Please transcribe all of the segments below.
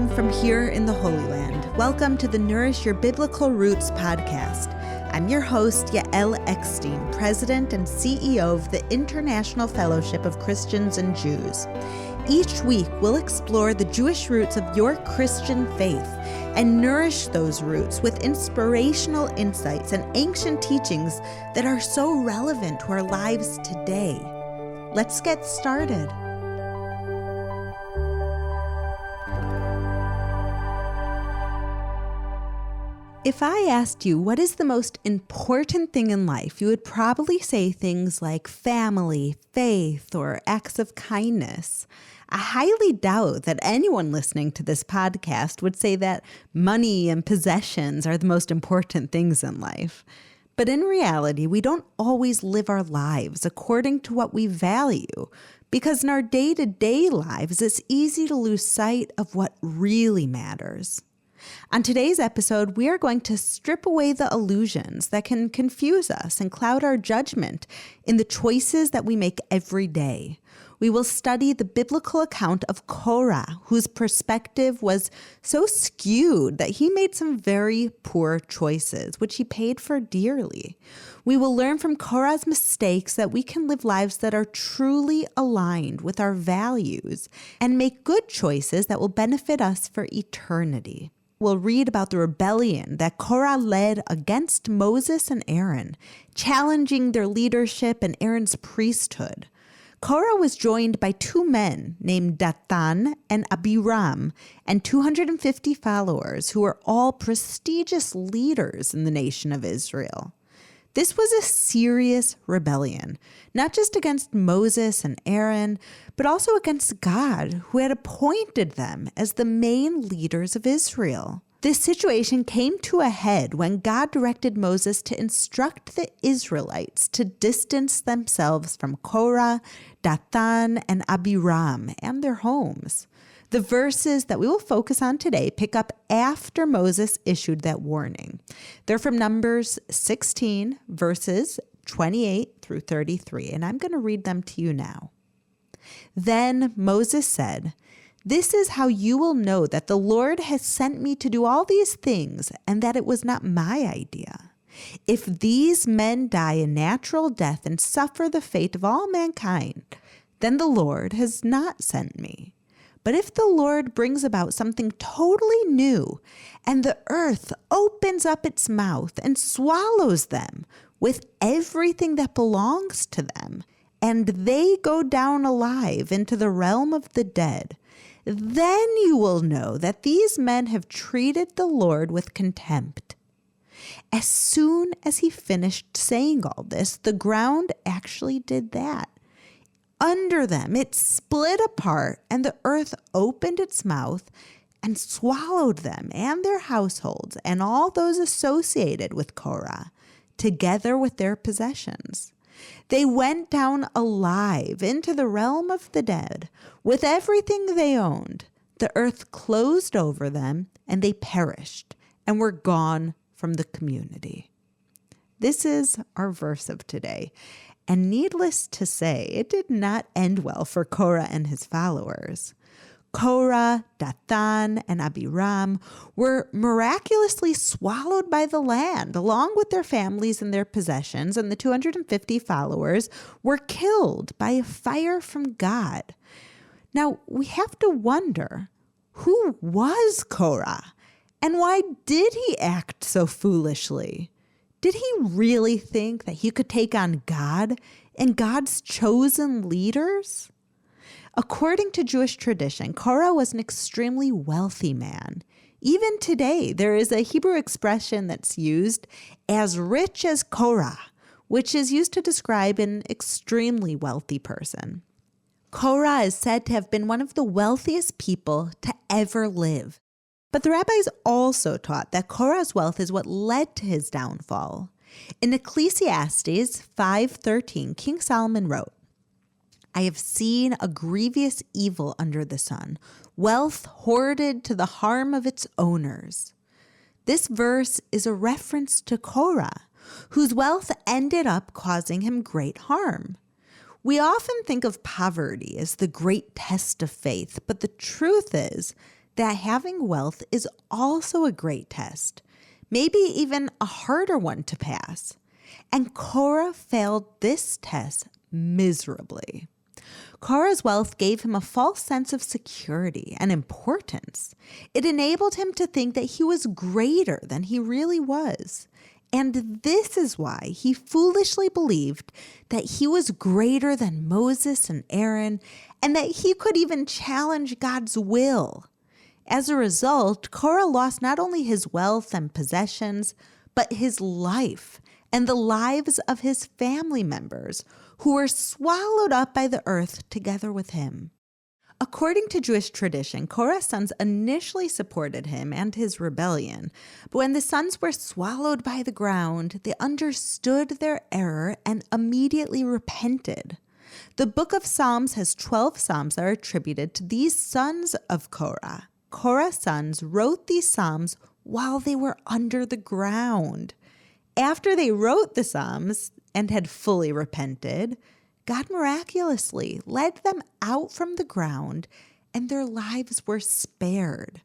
Shalom from here in the Holy Land. Welcome to the Nourish Your Biblical Roots podcast. I'm your host, Yael Eckstein, President and CEO of the International Fellowship of Christians and Jews. Each week, we'll explore the Jewish roots of your Christian faith and nourish those roots with inspirational insights and ancient teachings that are so relevant to our lives today. Let's get started. If I asked you what is the most important thing in life, you would probably say things like family, faith, or acts of kindness. I highly doubt that anyone listening to this podcast would say that money and possessions are the most important things in life. But in reality, we don't always live our lives according to what we value, because in our day-to-day lives, it's easy to lose sight of what really matters. On today's episode, we are going to strip away the illusions that can confuse us and cloud our judgment in the choices that we make every day. We will study the biblical account of Korah, whose perspective was so skewed that he made some very poor choices, which he paid for dearly. We will learn from Korah's mistakes that we can live lives that are truly aligned with our values and make good choices that will benefit us for eternity. We'll read about the rebellion that Korah led against Moses and Aaron, challenging their leadership and Aaron's priesthood. Korah was joined by two men named Dathan and Abiram and 250 followers who were all prestigious leaders in the nation of Israel. This was a serious rebellion, not just against Moses and Aaron, but also against God, who had appointed them as the main leaders of Israel. This situation came to a head when God directed Moses to instruct the Israelites to distance themselves from Korah, Dathan, and Abiram and their homes. The verses that we will focus on today pick up after Moses issued that warning. They're from Numbers 16, verses 28 through 33, and I'm going to read them to you now. Then Moses said, "This is how you will know that the Lord has sent me to do all these things and that it was not my idea. If these men die a natural death and suffer the fate of all mankind, then the Lord has not sent me. But if the Lord brings about something totally new, and the earth opens up its mouth and swallows them with everything that belongs to them, and they go down alive into the realm of the dead, then you will know that these men have treated the Lord with contempt." As soon as he finished saying all this, the ground actually did that. Under them, it split apart, and the earth opened its mouth and swallowed them and their households and all those associated with Korah, together with their possessions. They went down alive into the realm of the dead with everything they owned. The earth closed over them, and they perished and were gone from the community. This is our verse of today. And needless to say, it did not end well for Korah and his followers. Korah, Dathan, and Abiram were miraculously swallowed by the land, along with their families and their possessions, and the 250 followers were killed by a fire from God. Now, we have to wonder, who was Korah? And why did he act so foolishly? Did he really think that he could take on God and God's chosen leaders? According to Jewish tradition, Korah was an extremely wealthy man. Even today, there is a Hebrew expression that's used, "as rich as Korah," which is used to describe an extremely wealthy person. Korah is said to have been one of the wealthiest people to ever live. But the rabbis also taught that Korah's wealth is what led to his downfall. In Ecclesiastes 5:13, King Solomon wrote, "I have seen a grievous evil under the sun, wealth hoarded to the harm of its owners." This verse is a reference to Korah, whose wealth ended up causing him great harm. We often think of poverty as the great test of faith, but the truth is that having wealth is also a great test, maybe even a harder one to pass. And Korah failed this test miserably. Korah's wealth gave him a false sense of security and importance. It enabled him to think that he was greater than he really was. And this is why he foolishly believed that he was greater than Moses and Aaron, and that he could even challenge God's will. As a result, Korah lost not only his wealth and possessions, but his life and the lives of his family members, who were swallowed up by the earth together with him. According to Jewish tradition, Korah's sons initially supported him and his rebellion, but when the sons were swallowed by the ground, they understood their error and immediately repented. The book of Psalms has 12 psalms that are attributed to these sons of Korah. Korah's sons wrote these psalms while they were under the ground. After they wrote the psalms and had fully repented, God miraculously led them out from the ground, and their lives were spared.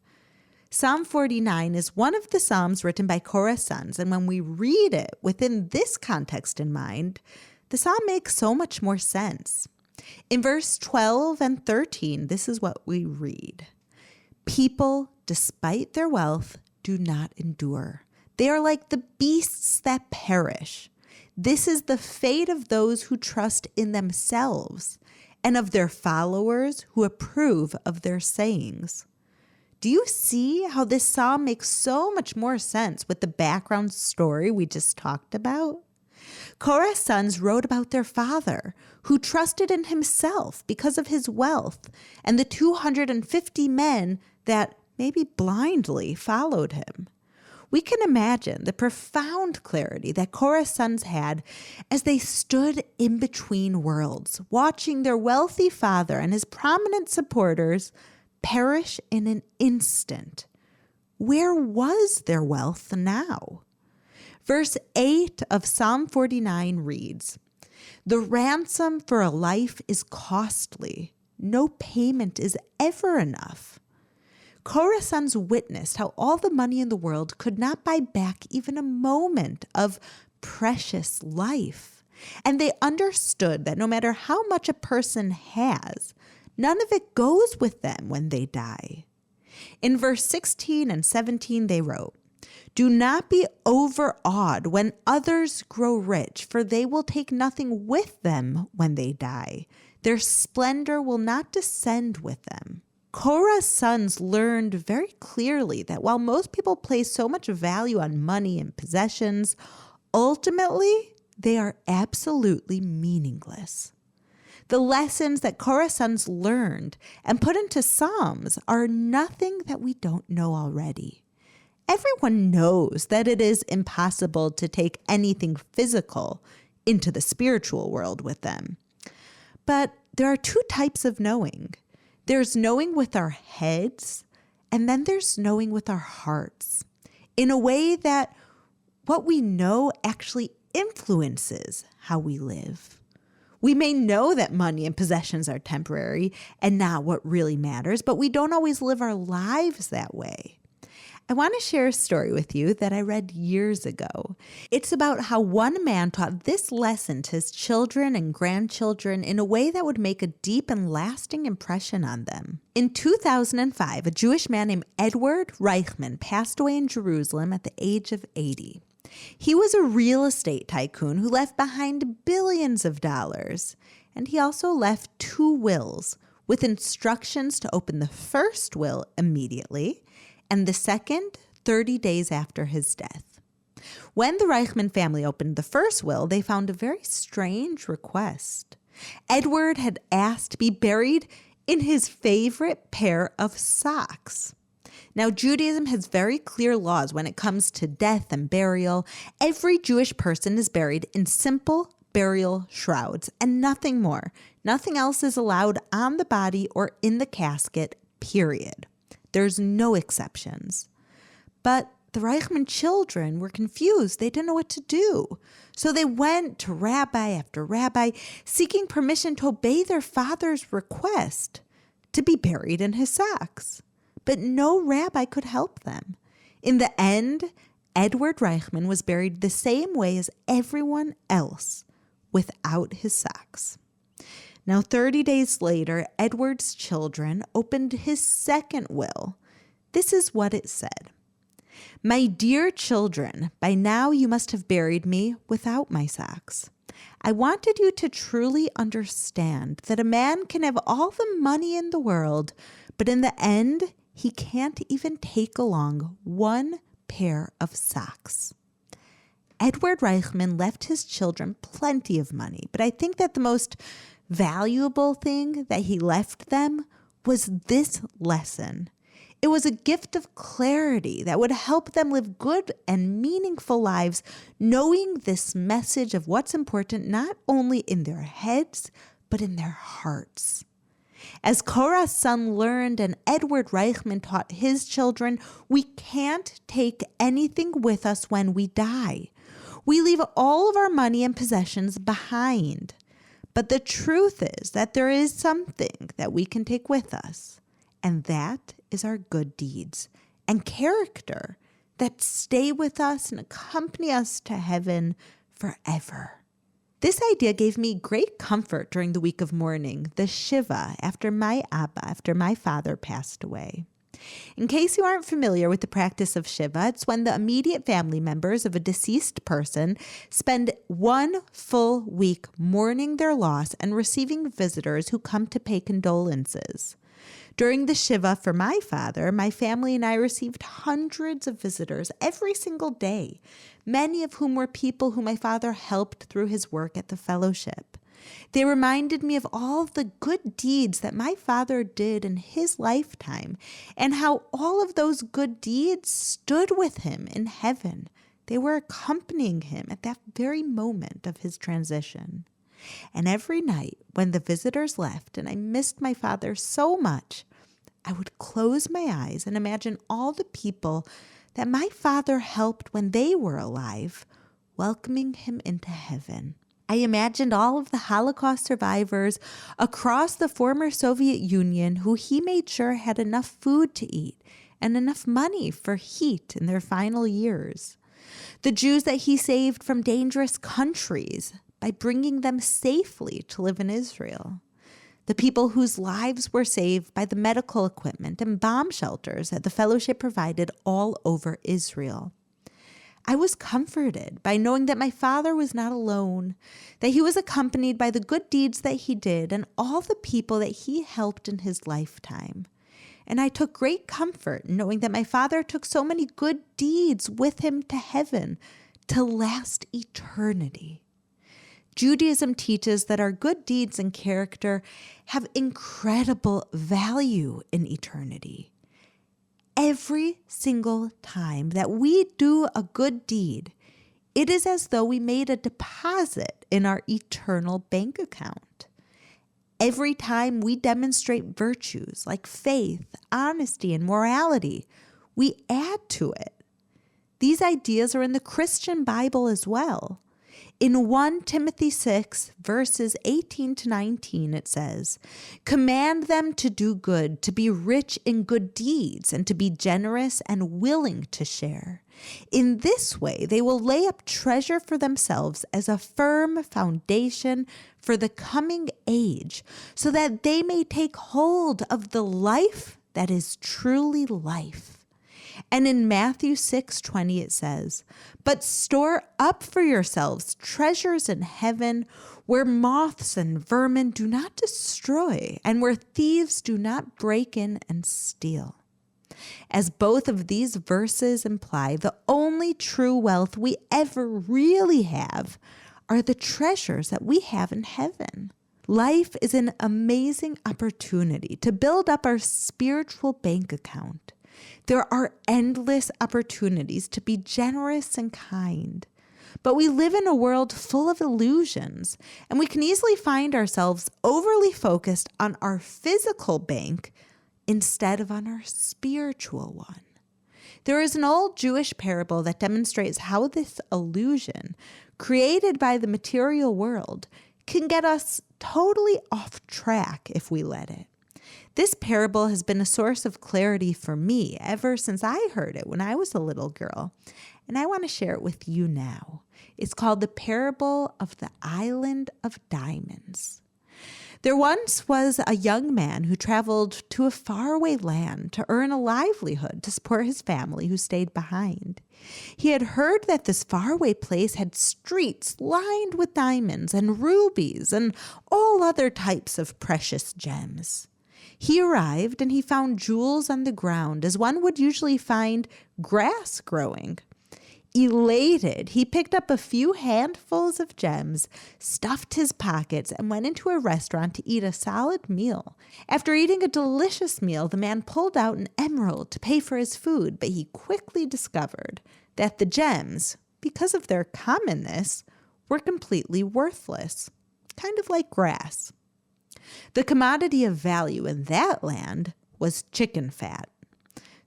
Psalm 49 is one of the psalms written by Korah's sons, and when we read it within this context in mind, the psalm makes so much more sense. In verse 12 and 13, this is what we read. People, despite their wealth, do not endure. They are like the beasts that perish. This is the fate of those who trust in themselves and of their followers who approve of their sayings. Do you see how this psalm makes so much more sense with the background story we just talked about? Korah's sons wrote about their father, who trusted in himself because of his wealth, and the 250 men that maybe blindly followed him. We can imagine the profound clarity that Korah's sons had as they stood in between worlds, watching their wealthy father and his prominent supporters perish in an instant. Where was their wealth now? Verse 8 of Psalm 49 reads, "The ransom for a life is costly. No payment is ever enough." Korah's sons witnessed how all the money in the world could not buy back even a moment of precious life. And they understood that no matter how much a person has, none of it goes with them when they die. In verse 16 and 17, they wrote, "Do not be overawed when others grow rich, for they will take nothing with them when they die. Their splendor will not descend with them." Korah's sons learned very clearly that while most people place so much value on money and possessions, ultimately they are absolutely meaningless. The lessons that Korah's sons learned and put into Psalms are nothing that we don't know already. Everyone knows that it is impossible to take anything physical into the spiritual world with them. But there are two types of knowing. There's knowing with our heads, and then there's knowing with our hearts, in a way that what we know actually influences how we live. We may know that money and possessions are temporary and not what really matters, but we don't always live our lives that way. I want to share a story with you that I read years ago. It's about how one man taught this lesson to his children and grandchildren in a way that would make a deep and lasting impression on them. In 2005, a Jewish man named Edward Reichman passed away in Jerusalem at the age of 80. He was a real estate tycoon who left behind billions of dollars, and he also left 2 wills with instructions to open the first will immediately and the second 30 days after his death. When the Reichman family opened the first will, they found a very strange request. Edward had asked to be buried in his favorite pair of socks. Now, Judaism has very clear laws when it comes to death and burial. Every Jewish person is buried in simple burial shrouds and nothing more. Nothing else is allowed on the body or in the casket, period. There's no exceptions. But the Reichman children were confused. They didn't know what to do. So they went to rabbi after rabbi, seeking permission to obey their father's request to be buried in his socks. but no rabbi could help them. In the end, Edward Reichman was buried the same way as everyone else, without his socks. Now, 30 days later, Edward's children opened his second will. This is what it said. "My dear children, by now you must have buried me without my socks. I wanted you to truly understand that a man can have all the money in the world, but in the end, he can't even take along one pair of socks." Edward Reichman left his children plenty of money, but I think that the most valuable thing that he left them was this lesson. It was a gift of clarity that would help them live good and meaningful lives, knowing this message of what's important not only in their heads, but in their hearts. As Korah's son learned and Edward Reichman taught his children, we can't take anything with us when we die. We leave all of our money and possessions behind. But the truth is that there is something that we can take with us, and that is our good deeds and character that stay with us and accompany us to heaven forever. This idea gave me great comfort during the week of mourning, the Shiva, after my father passed away. In case you aren't familiar with the practice of Shiva, it's when the immediate family members of a deceased person spend one full week mourning their loss and receiving visitors who come to pay condolences. During the Shiva for my father, my family and I received hundreds of visitors every single day, many of whom were people who my father helped through his work at the fellowship. They reminded me of all of the good deeds that my father did in his lifetime and how all of those good deeds stood with him in heaven. They were accompanying him at that very moment of his transition. And every night when the visitors left and I missed my father so much, I would close my eyes and imagine all the people that my father helped when they were alive, welcoming him into heaven. I imagined all of the Holocaust survivors across the former Soviet Union who he made sure had enough food to eat and enough money for heat in their final years. The Jews that he saved from dangerous countries by bringing them safely to live in Israel. The people whose lives were saved by the medical equipment and bomb shelters that the fellowship provided all over Israel. I was comforted by knowing that my father was not alone, that he was accompanied by the good deeds that he did and all the people that he helped in his lifetime. And I took great comfort knowing that my father took so many good deeds with him to heaven to last eternity. Judaism teaches that our good deeds and character have incredible value in eternity. Every single time that we do a good deed, it is as though we made a deposit in our eternal bank account. Every time we demonstrate virtues like faith, honesty, and morality, we add to it. These ideas are in the Christian Bible as well. In 1 Timothy 6, verses 18 to 19, it says, "Command them to do good, to be rich in good deeds, and to be generous and willing to share. In this way, they will lay up treasure for themselves as a firm foundation for the coming age, so that they may take hold of the life that is truly life." And in Matthew 6:20 it says, "But store up for yourselves treasures in heaven, where moths and vermin do not destroy, and where thieves do not break in and steal." As both of these verses imply, the only true wealth we ever really have are the treasures that we have in heaven. Life is an amazing opportunity to build up our spiritual bank account. There are endless opportunities to be generous and kind. But we live in a world full of illusions, and we can easily find ourselves overly focused on our physical bank instead of on our spiritual one. There is an old Jewish parable that demonstrates how this illusion, created by the material world, can get us totally off track if we let it. This parable has been a source of clarity for me ever since I heard it when I was a little girl, and I want to share it with you now. It's called the parable of the island of diamonds. There once was a young man who traveled to a faraway land to earn a livelihood to support his family who stayed behind. He had heard that this faraway place had streets lined with diamonds and rubies and all other types of precious gems. He arrived and he found jewels on the ground as one would usually find grass growing. Elated, he picked up a few handfuls of gems, stuffed his pockets, and went into a restaurant to eat a solid meal. After eating a delicious meal, the man pulled out an emerald to pay for his food, but he quickly discovered that the gems, because of their commonness, were completely worthless, kind of like grass. The commodity of value in that land was chicken fat.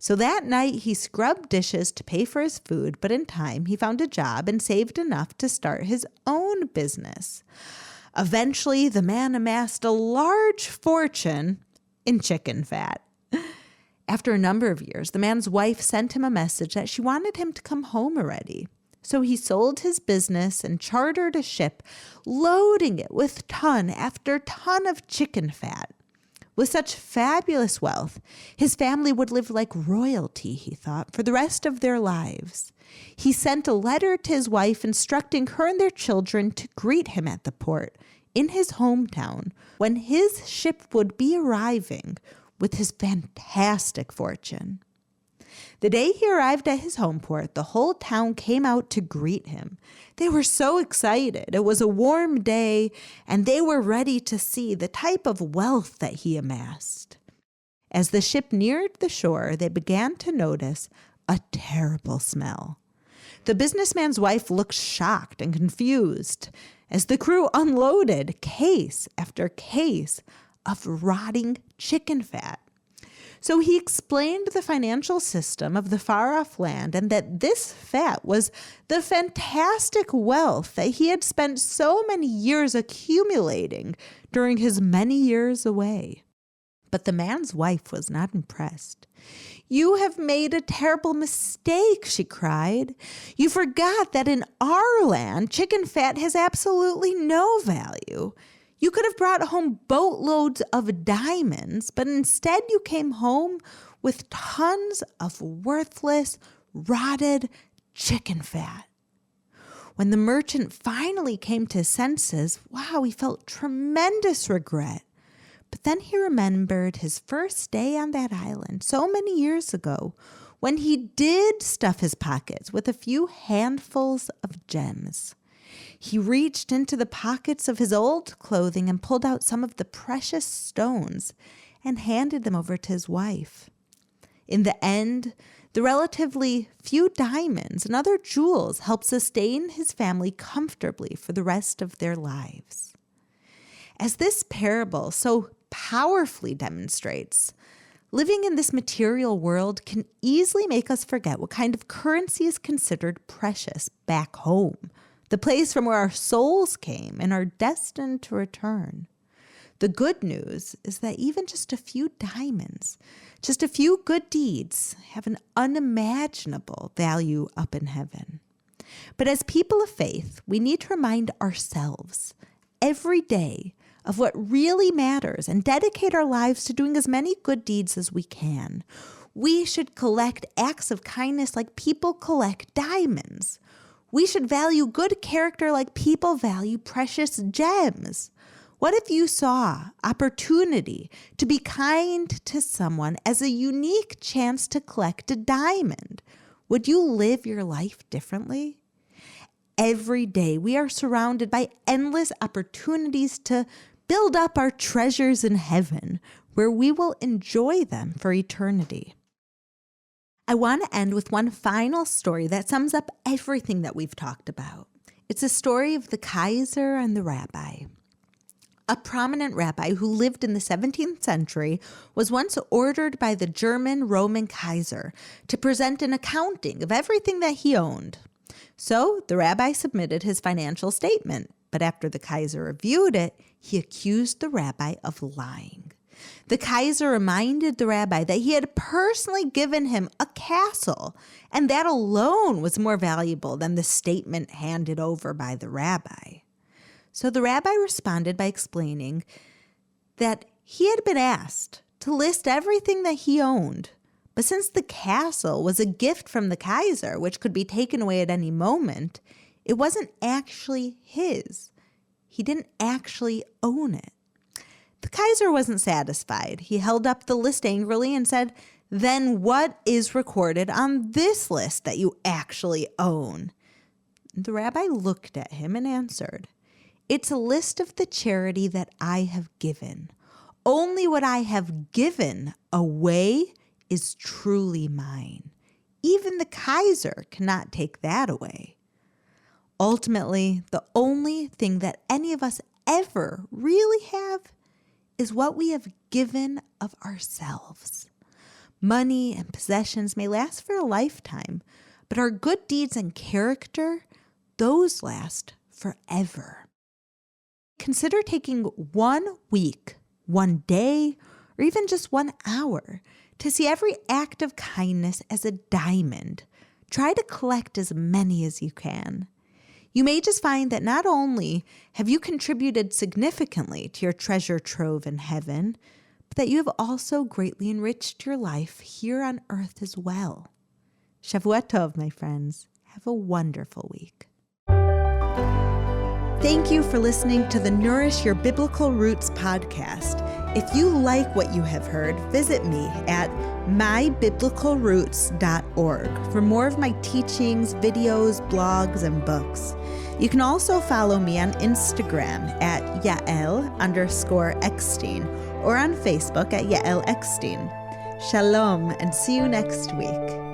So that night he scrubbed dishes to pay for his food, but in time he found a job and saved enough to start his own business. Eventually, the man amassed a large fortune in chicken fat. After a number of years, the man's wife sent him a message that she wanted him to come home already. So he sold his business and chartered a ship, loading it with ton after ton of chicken fat. With such fabulous wealth, his family would live like royalty, he thought, for the rest of their lives. He sent a letter to his wife instructing her and their children to greet him at the port in his hometown when his ship would be arriving with his fantastic fortune. The day he arrived at his home port, the whole town came out to greet him. They were so excited. It was a warm day, and they were ready to see the type of wealth that he amassed. As the ship neared the shore, they began to notice a terrible smell. The businessman's wife looked shocked and confused as the crew unloaded case after case of rotting chicken fat. So he explained the financial system of the far-off land and that this fat was the fantastic wealth that he had spent so many years accumulating during his many years away. But the man's wife was not impressed. "You have made a terrible mistake," she cried. "You forgot that in our land, chicken fat has absolutely no value. You could have brought home boatloads of diamonds, but instead you came home with tons of worthless, rotted chicken fat." When the merchant finally came to his senses, he felt tremendous regret. But then he remembered his first day on that island so many years ago when he did stuff his pockets with a few handfuls of gems. He reached into the pockets of his old clothing and pulled out some of the precious stones and handed them over to his wife. In the end, the relatively few diamonds and other jewels helped sustain his family comfortably for the rest of their lives. As this parable so powerfully demonstrates, living in this material world can easily make us forget what kind of currency is considered precious back home, the place from where our souls came and are destined to return. The good news is that even just a few diamonds, just a few good deeds, have an unimaginable value up in heaven. But as people of faith, we need to remind ourselves every day of what really matters and dedicate our lives to doing as many good deeds as we can. We should collect acts of kindness like people collect diamonds. We should value good character like people value precious gems. What if you saw opportunity to be kind to someone as a unique chance to collect a diamond? Would you live your life differently? Every day we are surrounded by endless opportunities to build up our treasures in heaven, where we will enjoy them for eternity. I want to end with one final story that sums up everything that we've talked about. It's a story of the Kaiser and the rabbi. A prominent rabbi who lived in the 17th century was once ordered by the German Roman Kaiser to present an accounting of everything that he owned. So the rabbi submitted his financial statement, but after the Kaiser reviewed it, he accused the rabbi of lying. The Kaiser reminded the rabbi that he had personally given him a castle, and that alone was more valuable than the statement handed over by the rabbi. So the rabbi responded by explaining that he had been asked to list everything that he owned, but since the castle was a gift from the Kaiser, which could be taken away at any moment, it wasn't actually his. He didn't actually own it. The Kaiser wasn't satisfied. He held up the list angrily and said, "Then what is recorded on this list that you actually own?" The rabbi looked at him and answered, "It's a list of the charity that I have given. Only what I have given away is truly mine. Even the Kaiser cannot take that away." Ultimately, the only thing that any of us ever really have is what we have given of ourselves. Money and possessions may last for a lifetime, but our good deeds and character, those last forever. Consider taking 1 week, 1 day, or even just 1 hour to see every act of kindness as a diamond. Try to collect as many as you can. You may just find that not only have you contributed significantly to your treasure trove in heaven, but that you have also greatly enriched your life here on earth as well. Shavua Tov, my friends. Have a wonderful week. Thank you for listening to the Nourish Your Biblical Roots podcast. If you like what you have heard, visit me at mybiblicalroots.org for more of my teachings, videos, blogs, and books. You can also follow me on Instagram at Yael_Eckstein or on Facebook at Yael Eckstein. Shalom, and see you next week.